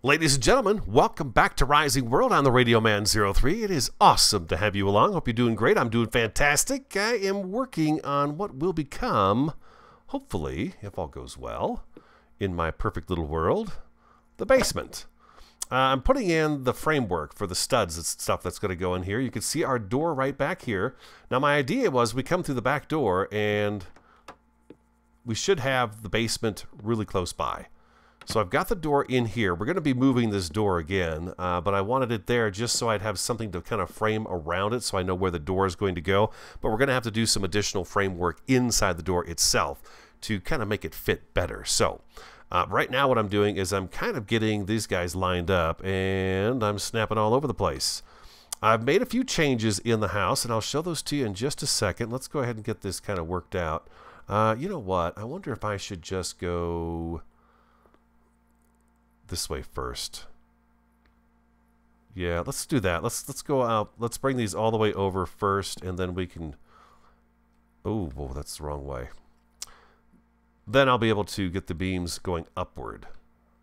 Ladies and gentlemen, welcome back to Rising World on the Radio Man 03. It is awesome to have you along. Hope you're doing great. I'm doing fantastic. I am working on what will become, hopefully, if all goes well, in my perfect little world, the basement. I'm putting in the framework for the studs and stuff that's going to go in here. You can see our door right back here. Now, my idea was we come through the back door and we should have the basement really close by. So I've got the door in here. We're going to be moving this door again, but I wanted it there just so I'd have something to kind of frame around it so I know where the door is going to go. But we're going to have to do some additional framework inside the door itself to kind of make it fit better. So right now what I'm doing is I'm kind of getting these guys lined up and I'm snapping all over the place. I've made a few changes in the house and I'll show those to you in just a second. Let's go ahead and get this kind of worked out. You know what? I wonder if I should just go this way first. Yeah, let's do that. Let's go out. Let's bring these all the way over first, and then we can. Oh, whoa, that's the wrong way. Then I'll be able to get the beams going upward.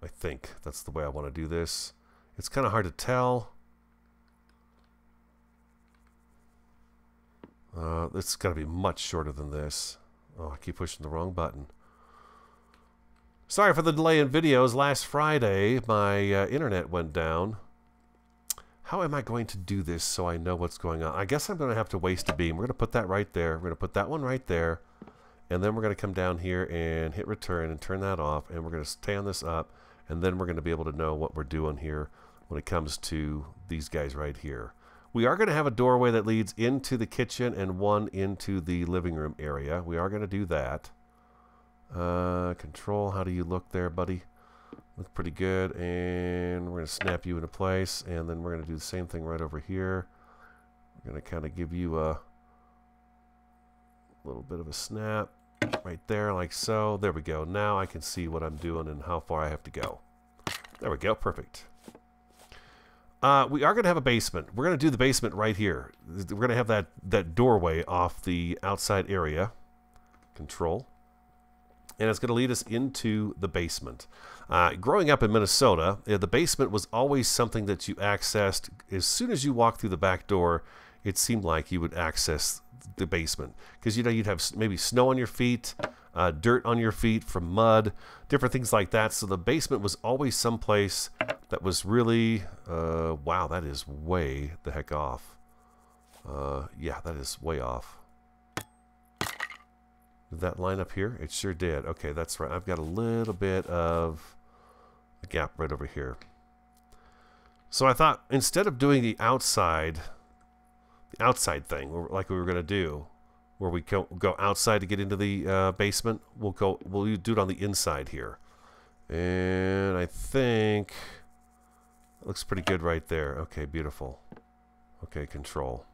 I think that's the way I want to do this. It's kind of hard to tell. It's got to be much shorter than this. Oh, I keep pushing the wrong button. Sorry for the delay in videos. Last Friday, my internet went down. How am I going to do this so I know what's going on? I guess I'm going to have to waste a beam. We're going to put that right there. We're going to put that one right there. And then we're going to come down here and hit return and turn that off. And we're going to stand this up. And then we're going to be able to know what we're doing here when it comes to these guys right here. We are going to have a doorway that leads into the kitchen and one into the living room area. We are going to do that. Control, how do you look there, buddy? Look pretty good. And we're going to snap you into place. And then we're going to do the same thing right over here. We're going to kind of give you a little bit of a snap right there, like so. There we go. Now I can see what I'm doing and how far I have to go. There we go. Perfect. We are going to have a basement. We're going to do the basement right here. We're going to have that doorway off the outside area. Control. And it's going to lead us into the basement. Growing up in Minnesota, the basement was always something that you accessed. As soon as you walked through the back door, it seemed like you would access the basement. Because, you know, you'd have maybe snow on your feet, dirt on your feet from mud, different things like that. So the basement was always someplace that was really, wow, that is way the heck off. Yeah, that is way off. Did that line up here? It sure did. Okay, that's right. I've got a little bit of a gap right over here. So I thought instead of doing the outside thing like we were going to do, where we go outside to get into the basement, we'll do it on the inside here. And I think it looks pretty good right there. Okay, beautiful. Okay, control.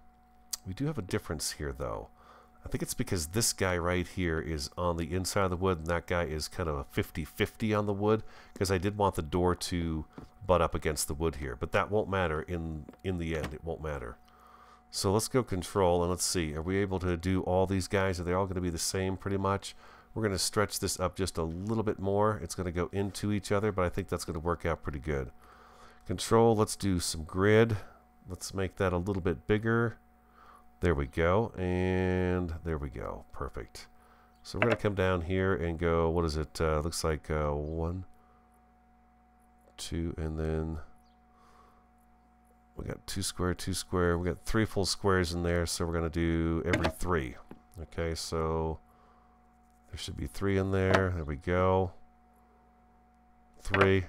We do have a difference here, though. I think it's because this guy right here is on the inside of the wood and that guy is kind of a 50-50 on the wood, because I did want the door to butt up against the wood here, but that won't matter in the end. It won't matter. So let's go control and let's see. Are we able to do all these guys? Are they all going to be the same pretty much? We're going to stretch this up just a little bit more. It's going to go into each other, but I think that's going to work out pretty good. Control, let's do some grid. Let's make that a little bit bigger. There we go, and there we go. Perfect. So we're going to come down here and go, what is it? Looks like 1, 2, and then we got 2 square, 2 square. We got 3 full squares in there, so we're going to do every 3. Okay, so there should be 3 in there. There we go. 3.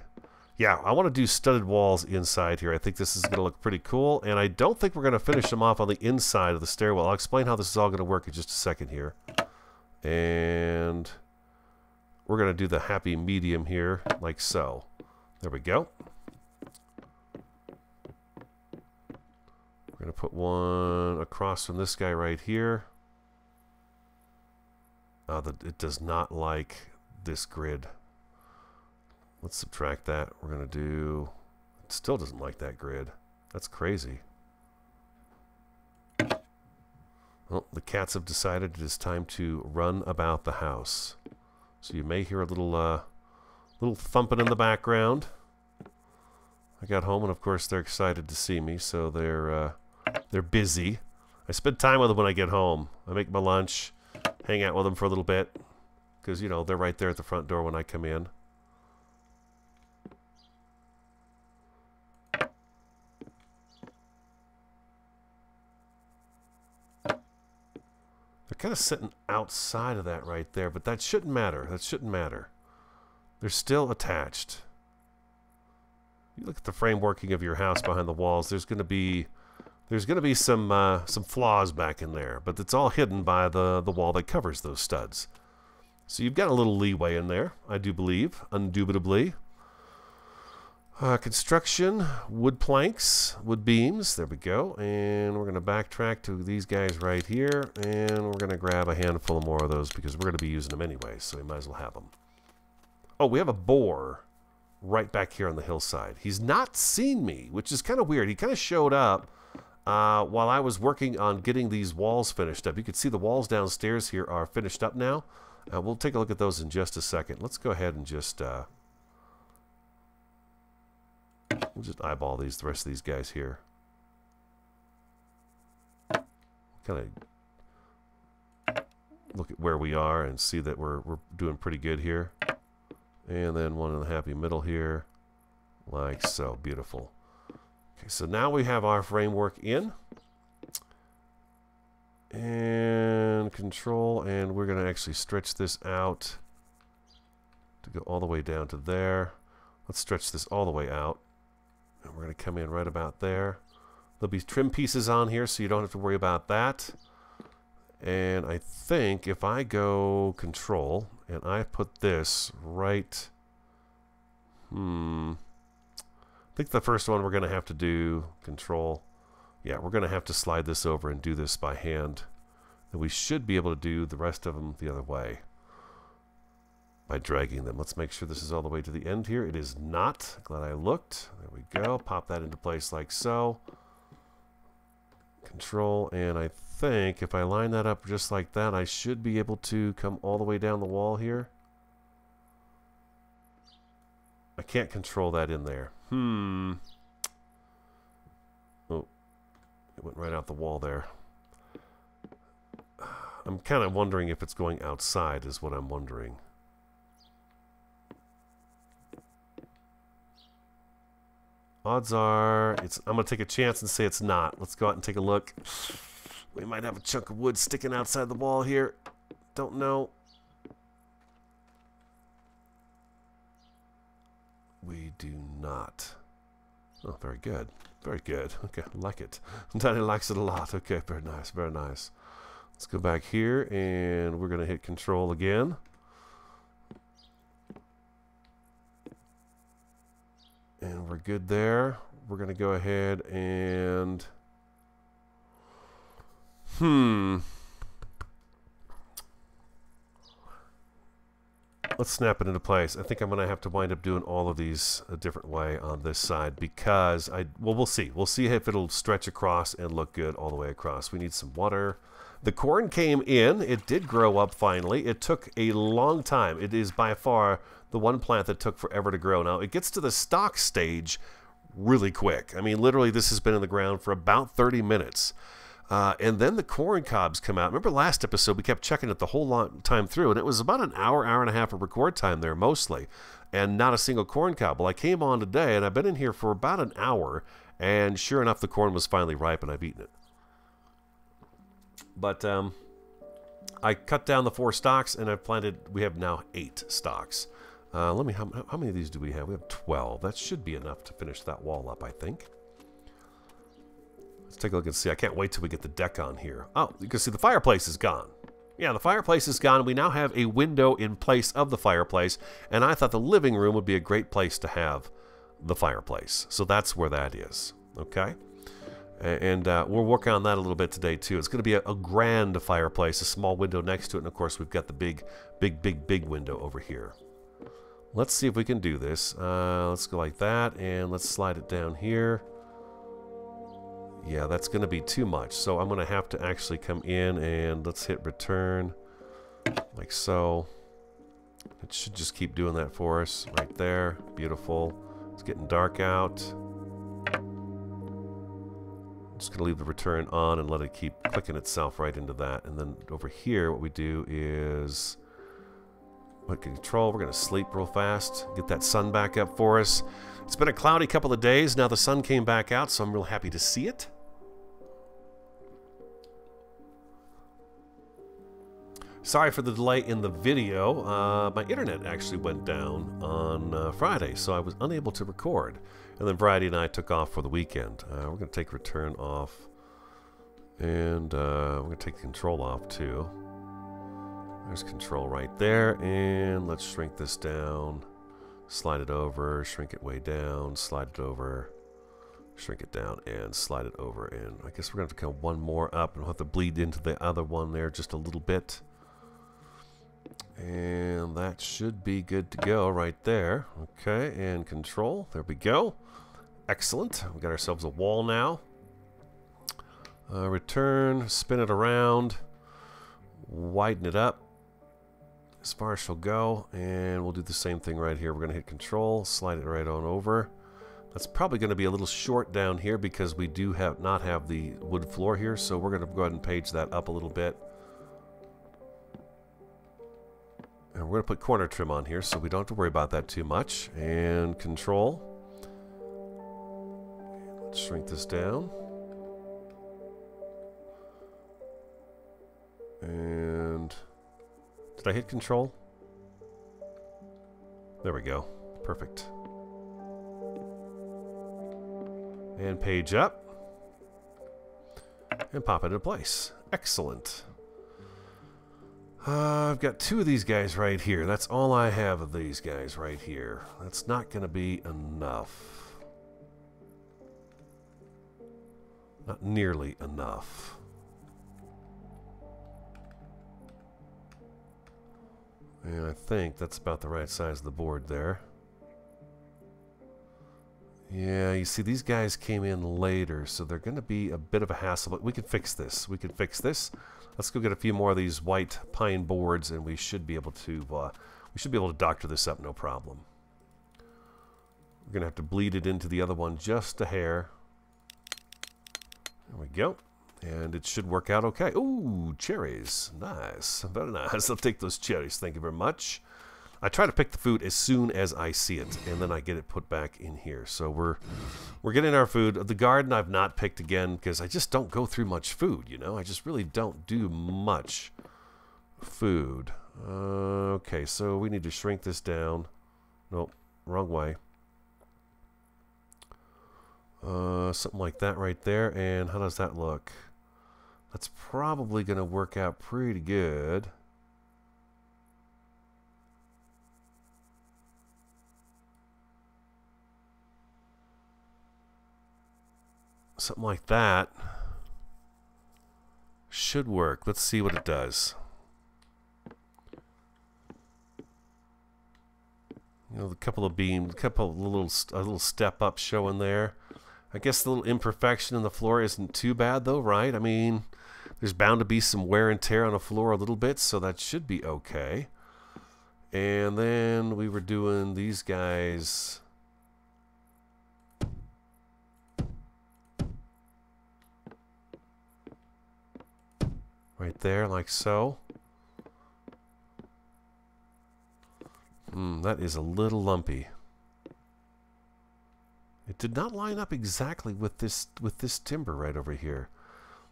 Yeah, I want to do studded walls inside here. I think this is going to look pretty cool, and I don't think we're going to finish them off on the inside of the stairwell. I'll explain how this is all going to work in just a second here. And we're going to do the happy medium here, like so. There we go. We're going to put one across from this guy right here. It does not like this grid. Let's subtract that. We're going to do... It still doesn't like that grid. That's crazy. Well, the cats have decided it is time to run about the house. So you may hear a little thumping in the background. I got home, and of course they're excited to see me, so they're busy. I spend time with them when I get home. I make my lunch, hang out with them for a little bit, because, you know, they're right there at the front door when I come in. They're kind of sitting outside of that right there, but that shouldn't matter. That shouldn't matter. They're still attached. You look at the frameworking of your house behind the walls. There's going to be some flaws back in there, but it's all hidden by the wall that covers those studs. So you've got a little leeway in there, I do believe, undoubtedly. Construction, wood planks, wood beams. There we go. And we're going to backtrack to these guys right here, and we're going to grab a handful more of those because we're going to be using them anyway, so we might as well have them. Oh, we have a boar right back here on the hillside. He's not seen me, which is kind of weird. He kind of showed up while I was working on getting these walls finished up. You can see the walls downstairs here are finished up now. We'll take a look at those in just a second. Let's go ahead and just we'll just eyeball the rest of these guys here. Kind of look at where we are and see that we're doing pretty good here. And then one in the happy middle here, like so. Beautiful. Okay, so now we have our framework in. And control, and we're going to actually stretch this out to go all the way down to there. Let's stretch this all the way out. And we're going to come in right about there. There'll be trim pieces on here, so you don't have to worry about that. And I think if I go control and I put this right, I think the first one we're going to have to do control. Yeah, we're going to have to slide this over and do this by hand. And we should be able to do the rest of them the other way by dragging them. Let's make sure this is all the way to the end here. It is not. Glad I looked. There we go. Pop that into place like so. Control, and I think if I line that up just like that, I should be able to come all the way down the wall here. I can't control that in there. Oh, it went right out the wall there. I'm kind of wondering if it's going outside is what I'm wondering. Odds are, I'm going to take a chance and say it's not. Let's go out and take a look. We might have a chunk of wood sticking outside the wall here. Don't know. We do not. Oh, very good. Very good. Okay, I like it. Daddy likes it a lot. Okay, very nice. Very nice. Let's go back here, and we're going to hit control again. And we're good there. We're going to go ahead and... Let's snap it into place. I think I'm going to have to wind up doing all of these a different way on this side because well, we'll see. We'll see if it'll stretch across and look good all the way across. We need some water. The corn came in. It did grow up finally. It took a long time. It is by far the one plant that took forever to grow. Now, it gets to the stalk stage really quick. I mean, literally, this has been in the ground for about 30 minutes. And then the corn cobs come out. Remember last episode, we kept checking it the whole long time through, and it was about an hour, hour and a half of record time there mostly, and not a single corn cob. Well, I came on today, and I've been in here for about an hour, and sure enough, the corn was finally ripe, and I've eaten it. But I cut down the 4 stalks, and I've planted, we have now 8 stalks. How many of these do we have? We have 12. That should be enough to finish that wall up, I think. Let's take a look and see. I can't wait till we get the deck on here. Oh, you can see the fireplace is gone. Yeah, the fireplace is gone. We now have a window in place of the fireplace, and I thought the living room would be a great place to have the fireplace. So that's where that is, okay? And we'll work on that a little bit today, too. It's going to be a grand fireplace, a small window next to it, and, of course, we've got the big window over here. Let's see if we can do this. Let's go like that, and let's slide it down here. Yeah, that's going to be too much, so I'm going to have to actually come in and let's hit return, like so. It should just keep doing that for us right there. Beautiful. It's getting dark out. Just going to leave the return on and let it keep clicking itself right into that. And then over here, what we do is control. We're going to sleep real fast, get that sun back up for us. It's been a cloudy couple of days. Now the sun came back out, so I'm real happy to see it. Sorry for the delay in the video. My internet actually went down on Friday, so I was unable to record. And then Friday and I took off for the weekend. We're going to take return off. And we're going to take control off too. There's control right there. And let's shrink this down. Slide it over. Shrink it way down. Slide it over. Shrink it down and slide it over. And I guess we're going to have to come one more up. And we'll have to bleed into the other one there just a little bit. And that should be good to go right there. Okay, and control. There we go. Excellent. We got ourselves a wall now. Return, spin it around, widen it up as far as she'll go, and we'll do the same thing right here. We're going to hit control, slide it right on over. That's probably going to be a little short down here because we do not have the wood floor here, so we're going to go ahead and page that up a little bit. And we're going to put corner trim on here so we don't have to worry about that too much. And control. Let's shrink this down. And did I hit control? There we go. Perfect. And page up. And pop it into place. Excellent. I've got two of these guys right here. That's all I have of these guys right here. That's not going to be enough. Not nearly enough. And I think that's about the right size of the board there. Yeah, you see, these guys came in later, so they're going to be a bit of a hassle, but we can fix this. We can fix this. Let's go get a few more of these white pine boards, and we should be able to doctor this up, no problem. We're going to have to bleed it into the other one just a hair. There we go. And it should work out okay. Ooh, cherries. Nice. Very nice. I'll take those cherries. Thank you very much. I try to pick the food as soon as I see it, and then I get it put back in here. So we're getting our food. The garden I've not picked again because I just don't go through much food, you know. I just really don't do much food. Okay, so we need to shrink this down. Nope, wrong way. Something like that right there. And how does that look? That's probably going to work out pretty good. Something like that should work. Let's see what it does. You know, a couple of beams, a little step up showing there. I guess the little imperfection in the floor isn't too bad though, right? I mean, there's bound to be some wear and tear on the floor a little bit, so that should be okay. And then we were doing these guys. Right there, like so. That is a little lumpy. It did not line up exactly with this timber right over here.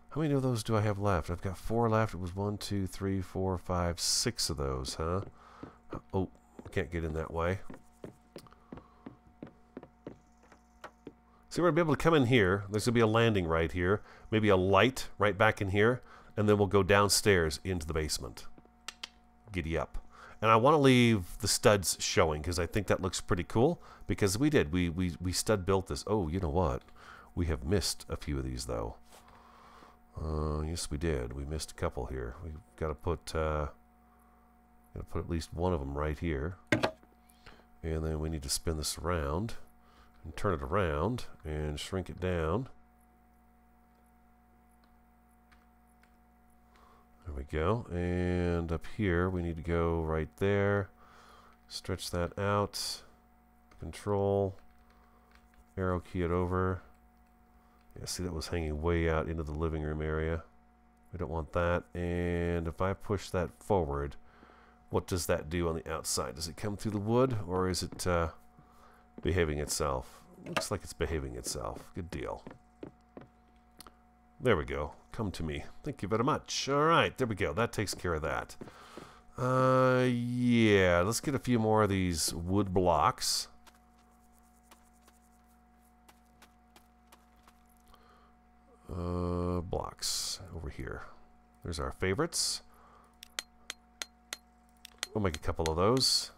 How many of those do I have left? I've got 4 left. It was 1, 2, 3, 4, 5, 6 of those, huh? Oh, I can't get in that way. So we're going to be able to come in here. There's going to be a landing right here. Maybe a light right back in here. And then we'll go downstairs into the basement. Giddy up. And I want to leave the studs showing because I think that looks pretty cool. Because we did. We stud built this. Oh, you know what? We have missed a few of these though. Yes, we did. We missed a couple here. We've got to put at least one of them right here. And then we need to spin this around and turn it around and shrink it down. There we go. And up here we need to go right there. Stretch that out. Control. Arrow key it over. Yeah, see, that was hanging way out into the living room area. We don't want that. And if I push that forward, what does that do on the outside? Does it come through the wood, or is it behaving itself? Looks like it's behaving itself. Good deal. There we go. Come to me. Thank you very much. All right, there we go. That takes care of that. Yeah, let's get a few more of these wood blocks. Blocks over here. There's our favorites. We'll make a couple of those.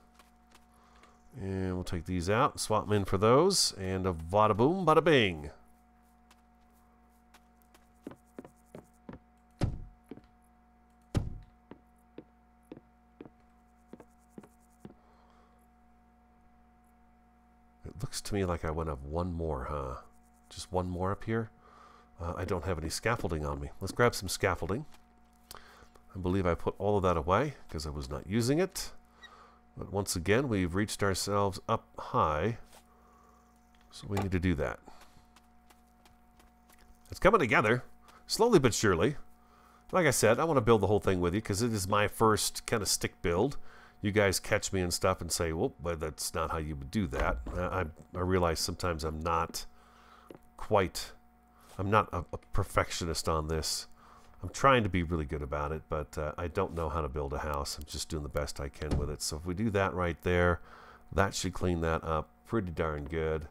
And we'll take these out, swap them in for those, and a bada boom, bada bing. It looks to me like I want to have one more, huh? Just one more up here. I don't have any scaffolding on me. Let's grab some scaffolding. I believe I put all of that away because I was not using it. But once again, we've reached ourselves up high. So we need to do that. It's coming together, slowly but surely. Like I said, I want to build the whole thing with you because it is my first kind of stick build. You guys catch me and stuff and say, well, but that's not how you would do that. I realize sometimes I'm not a perfectionist on this. I'm trying to be really good about it, but I don't know how to build a house. I'm just doing the best I can with it. So if we do that right there, that should clean that up pretty darn good.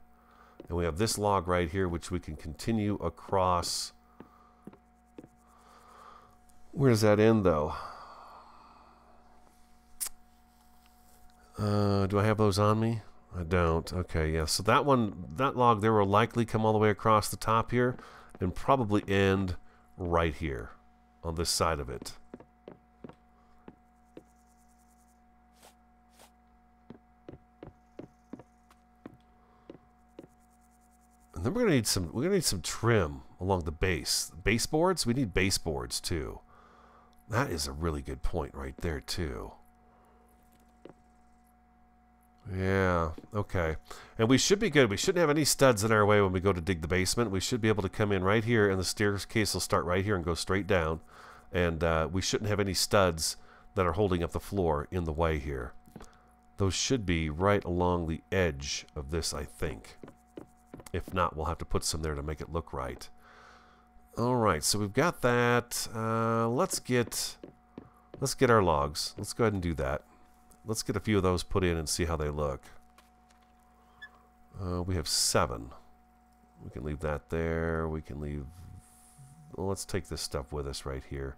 And we have this log right here, which we can continue across. Where does that end, though? Do I have those on me? I don't. Okay, yeah. So that log there will likely come all the way across the top here and probably end right here on this side of it. And then we're gonna need some trim along the base. Baseboards, we need baseboards too. That is a really good point right there too. Yeah, okay. And we should be good. We shouldn't have any studs in our way when we go to dig the basement. We should be able to come in right here, and the staircase will start right here and go straight down. And we shouldn't have any studs that are holding up the floor in the way here. Those should be right along the edge of this, I think. If not, we'll have to put some there to make it look right. All right, so we've got that. Let's get our logs. Let's go ahead and do that. Let's get a few of those put in and see how they look. We have 7. We can leave that there. We can leave... Well, let's take this stuff with us right here.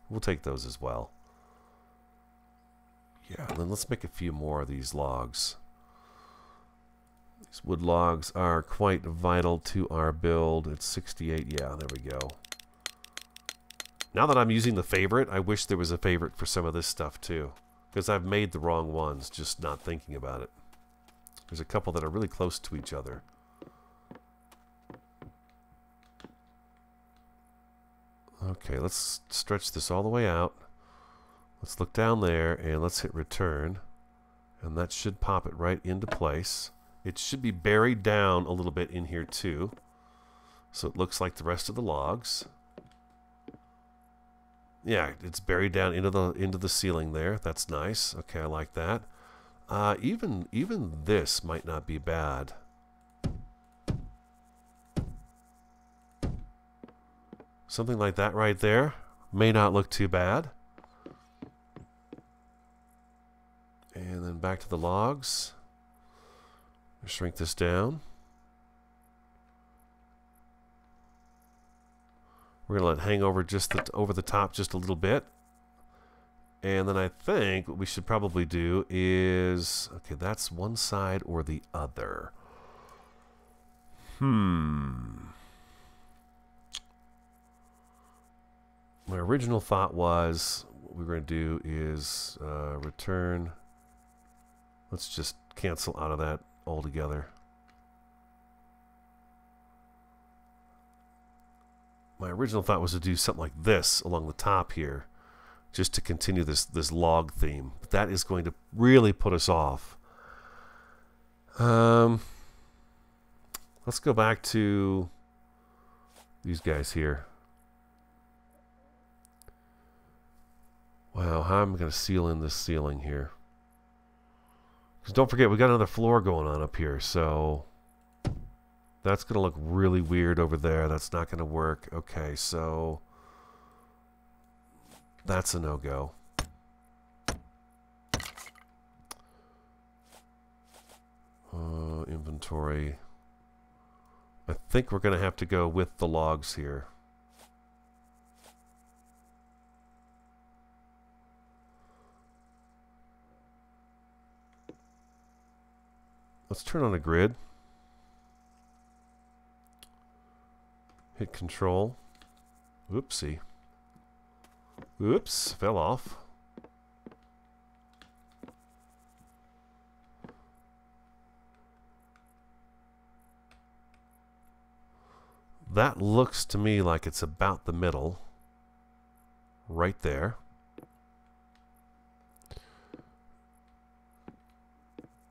We'll take those as well. Yeah, and then let's make a few more of these logs. These wood logs are quite vital to our build. It's 68. Yeah, there we go. Now that I'm using the favorite, I wish there was a favorite for some of this stuff too. Because I've made the wrong ones, just not thinking about it. There's a couple that are really close to each other. Okay, let's stretch this all the way out. Let's look down there and let's hit return. And that should pop it right into place. It should be buried down a little bit in here too. So it looks like the rest of the logs. Yeah, it's buried down into the ceiling there. That's nice. Okay, I like that. Even this might not be bad. Something like that right there may not look too bad. And then back to the logs. Shrink this down. We're going to let it hang over over the top just a little bit. And then I think what we should probably do is... Okay, that's one side or the other. My original thought was what we're going to do is return. Let's just cancel out of that altogether. My original thought was to do something like this along the top here, just to continue this log theme. But that is going to really put us off. Let's go back to These guys here. Wow, how am I going to seal in this ceiling here? Because don't forget, we got another floor going on up here, so that's going to look really weird over there. That's not going to work. Okay, so that's a no-go. Inventory. I think we're going to have to go with the logs here. Let's turn on a grid. Hit control. Whoopsie. Oops, fell off. That looks to me like it's about the middle. Right there.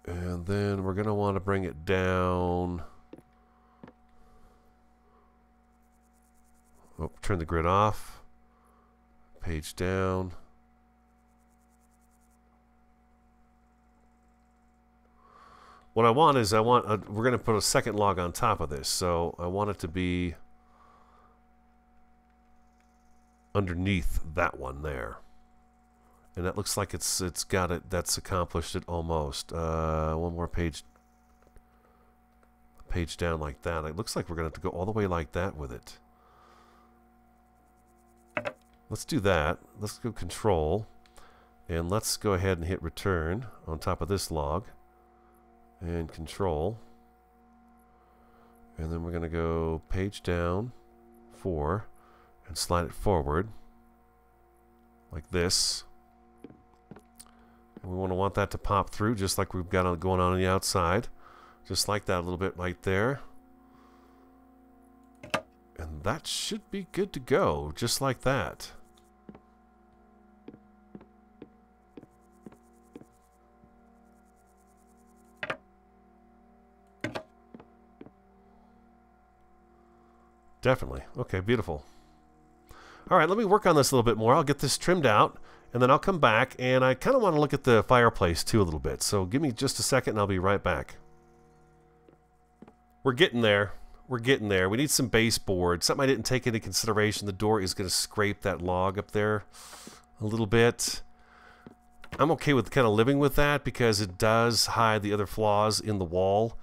And then we're going to want to bring it down. Oh, turn the grid off. Page down. What I want is we're going to put a second log on top of this. So I want it to be underneath that one there. And that looks like it's got it. That's accomplished it almost. One more page down like that. It looks like we're going to have to go all the way like that with it. Let's do that. Let's go control. And let's go ahead and hit return on top of this log. And control. And then we're going to go page down 4 and slide it forward like this. And we want that to pop through just like we've got going on the outside. Just like that a little bit right there. And that should be good to go, just like that. Definitely. Okay, beautiful. All right, let me work on this a little bit more. I'll get this trimmed out, and then I'll come back, and I kind of want to look at the fireplace, too, a little bit. So give me just a second, and I'll be right back. We're getting there. We're getting there. We need some baseboard. Something I didn't take into consideration. The door is going to scrape that log up there a little bit. I'm okay with kind of living with that because it does hide the other flaws in the wall.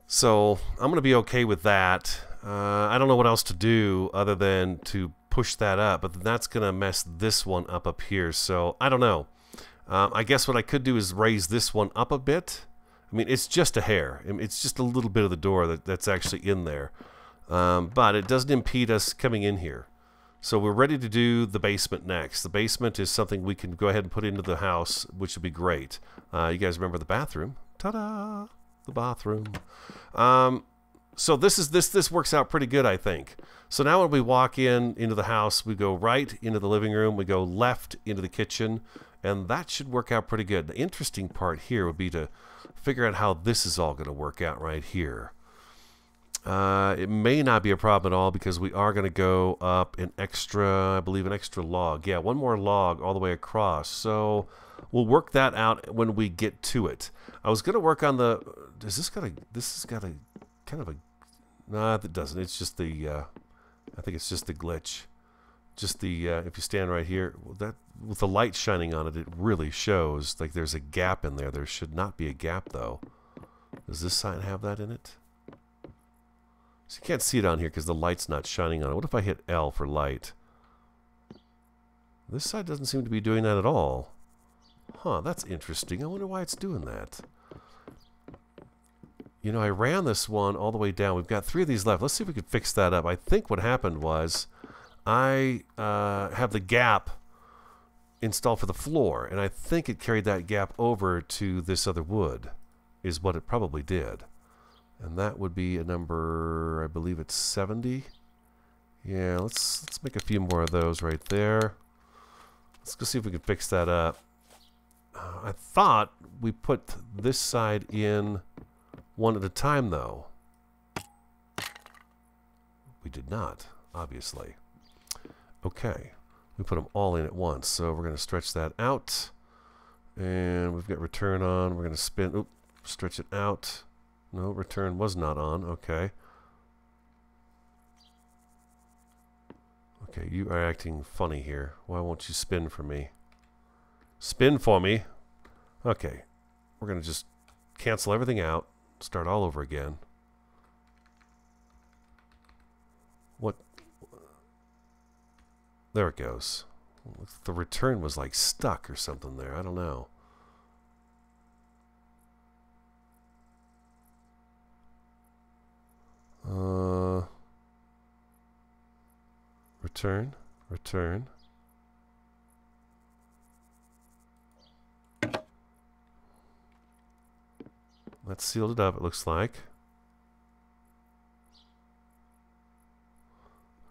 So I'm going to be okay with that. I don't know what else to do other than to push that up, but that's going to mess this one up here. So I don't know. I guess what I could do is raise this one up a bit. I mean, it's just a hair. I mean, it's just a little bit of the door that's actually in there. But it doesn't impede us coming in here. So we're ready to do the basement next. The basement is something we can go ahead and put into the house, which would be great. You guys remember the bathroom? Ta-da! The bathroom. So this works out pretty good, I think. So now when we walk into the house, we go right into the living room, we go left into the kitchen, and that should work out pretty good. The interesting part here would be to figure out how this is all going to work out right here. It may not be a problem at all because we are going to go up an extra, I believe an extra log. Yeah, one more log all the way across. So we'll work that out when we get to it. I was going to work on the, this has got a kind of a, nah, that doesn't. It's just the, I think it's just the glitch. Just the, if you stand right here, that with the light shining on it, it really shows like there's a gap in there. There should not be a gap though. Does this sign have that in it? So you can't see it on here because the light's not shining on it. What if I hit L for light? This side doesn't seem to be doing that at all. Huh, that's interesting. I wonder why it's doing that. You know, I ran this one all the way down. We've got 3 of these left. Let's see if we can fix that up. I think what happened was I have the gap installed for the floor, and I think it carried that gap over to this other wood, is what it probably did. And that would be a number, I believe it's 70. Yeah, let's make a few more of those right there. Let's go see if we can fix that up. I thought we put this side in one at a time, though. We did not, obviously. Okay. We put them all in at once. So we're going to stretch that out. And we've got return on. We're going to spin. Oop, stretch it out. No, return was not on. Okay. Okay, you are acting funny here. Why won't you spin for me? Spin for me. Okay. We're going to just cancel everything out. Start all over again. What? There it goes. The return was like stuck or something there. I don't know. Return. Return. That sealed it up, it looks like.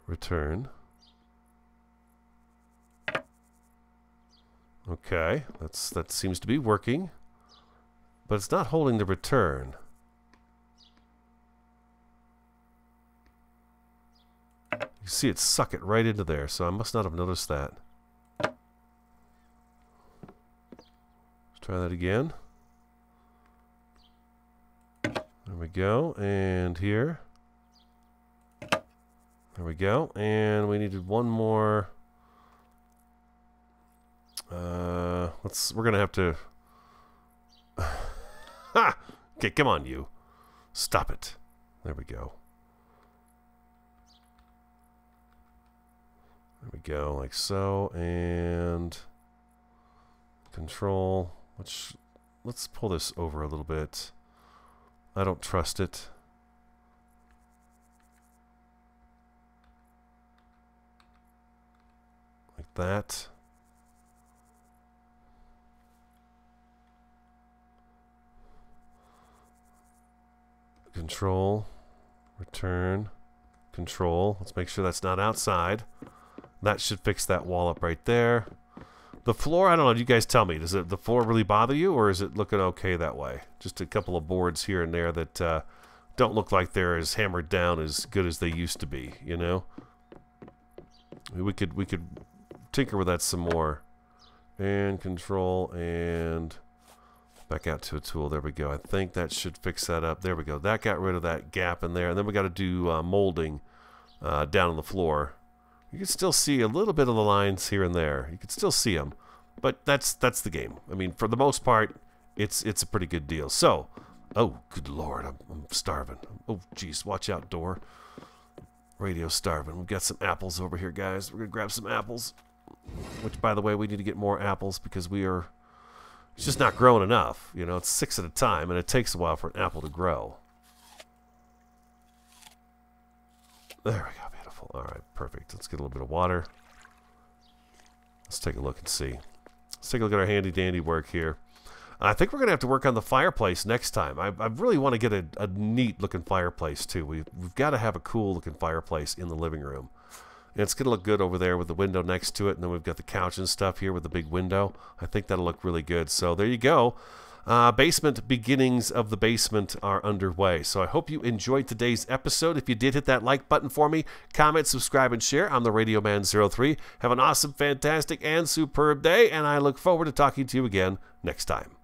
Return. Okay, that seems to be working. But it's not holding the return. You see it suck it right into there, so I must not have noticed that. Let's try that again. There we go, and here. There we go, and we needed one more. We're gonna have to. Ha! Okay, come on, you. Stop it. There we go. There we go, like so, and control. Let's pull this over a little bit. I don't trust it. Like that. Control, return, control. Let's make sure that's not outside. That should fix that wall up right there. The floor, I don't know, you guys tell me. Does the floor really bother you, or is it looking okay that way? Just a couple of boards here and there that don't look like they're as hammered down as good as they used to be, you know? We could tinker with that some more. And control, and back out to a tool. There we go. I think that should fix that up. There we go. That got rid of that gap in there. And then we got to do molding down on the floor. You can still see a little bit of the lines here and there. You can still see them, but that's the game. I mean, for the most part, it's a pretty good deal. So, oh, good Lord, I'm starving. Oh, geez, watch out, door. Radio's starving. We've got some apples over here, guys. We're gonna grab some apples. Which, by the way, we need to get more apples because it's just not growing enough. You know, it's 6 at a time, and it takes a while for an apple to grow. There we go. All right, perfect. Let's get a little bit of water. Let's take a look and see. Let's take a look at our handy-dandy work here. I think we're going to have to work on the fireplace next time. I really want to get a neat-looking fireplace, too. We've got to have a cool-looking fireplace in the living room. And it's going to look good over there with the window next to it, and then we've got the couch and stuff here with the big window. I think that'll look really good. So there you go. Basement beginnings of the basement are underway. So I hope you enjoyed today's episode. If you did, hit that like button for me. Comment, subscribe, and share. I'm the Radio Man 03. Have an awesome, fantastic, and superb day, and I look forward to talking to you again next time.